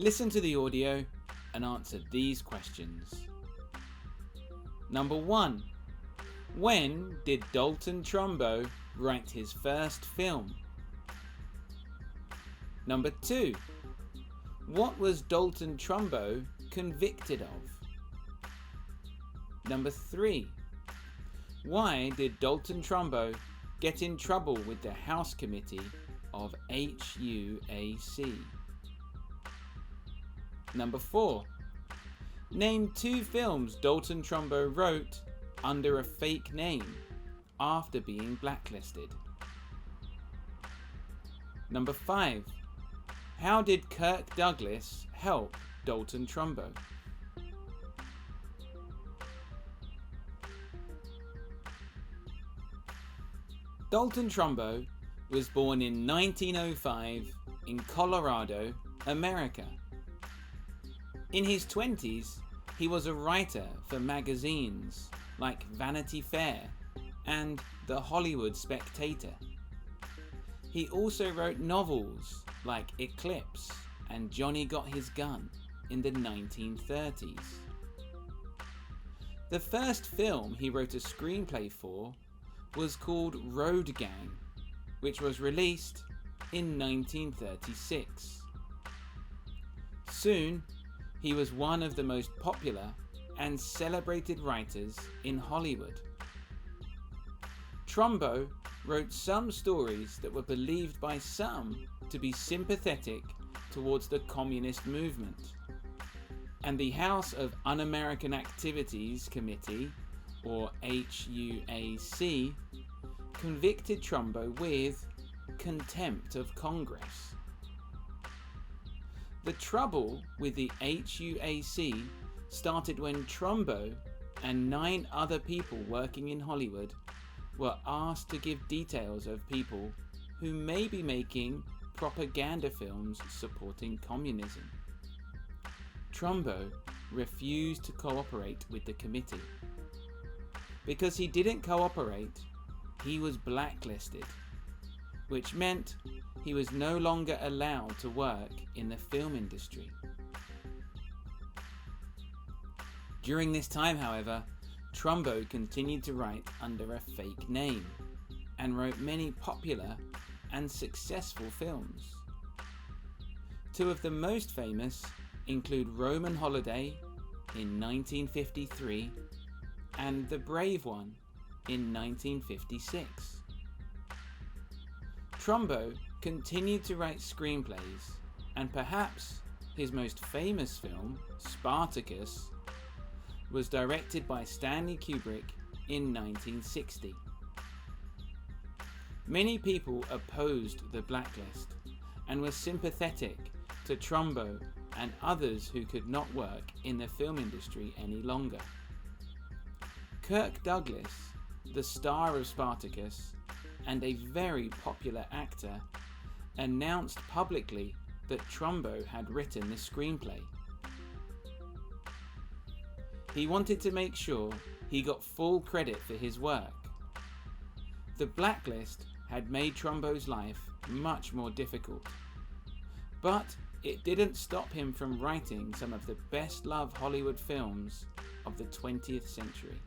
Listen to the audio and answer these questions. Number 1. When did Dalton Trumbo write his first film? Number 2. What was Dalton Trumbo convicted of? Number 3. Why did Dalton Trumbo get in trouble with the House Committee of HUAC? Number 4. Name 2 films Dalton Trumbo wrote under a fake name after being blacklisted. Number 5. How did Kirk Douglas help Dalton Trumbo? Dalton Trumbo was born in 1905 in Colorado, America. In his 20s, he was a writer for magazines like Vanity Fair and The Hollywood Spectator. He also wrote novels like Eclipse and Johnny Got His Gun in the 1930s. The first film he wrote a screenplay for was called Road Gang, which was released in 1936. Soon, he was one of the most popular and celebrated writers in Hollywood. Trumbo wrote some stories that were believed by some to be sympathetic towards the communist movement, and the House of Un-American Activities Committee, or HUAC, convicted Trumbo with contempt of Congress. The trouble with the HUAC started when Trumbo and 9 other people working in Hollywood were asked to give details of people who may be making propaganda films supporting communism. Trumbo refused to cooperate with the committee. Because he didn't cooperate, he was blacklisted, which meant he was no longer allowed to work in the film industry. During this time, however, Trumbo continued to write under a fake name and wrote many popular and successful films. 2 of the most famous include Roman Holiday in 1953 and The Brave One in 1956. Trumbo continued to write screenplays, and perhaps his most famous film, Spartacus, was directed by Stanley Kubrick in 1960. Many people opposed the blacklist and were sympathetic to Trumbo and others who could not work in the film industry any longer. Kirk Douglas, the star of Spartacus and a very popular actor, announced publicly that Trumbo had written the screenplay. He wanted to make sure he got full credit for his work. The blacklist had made Trumbo's life much more difficult, but it didn't stop him from writing some of the best-loved Hollywood films of the 20th century.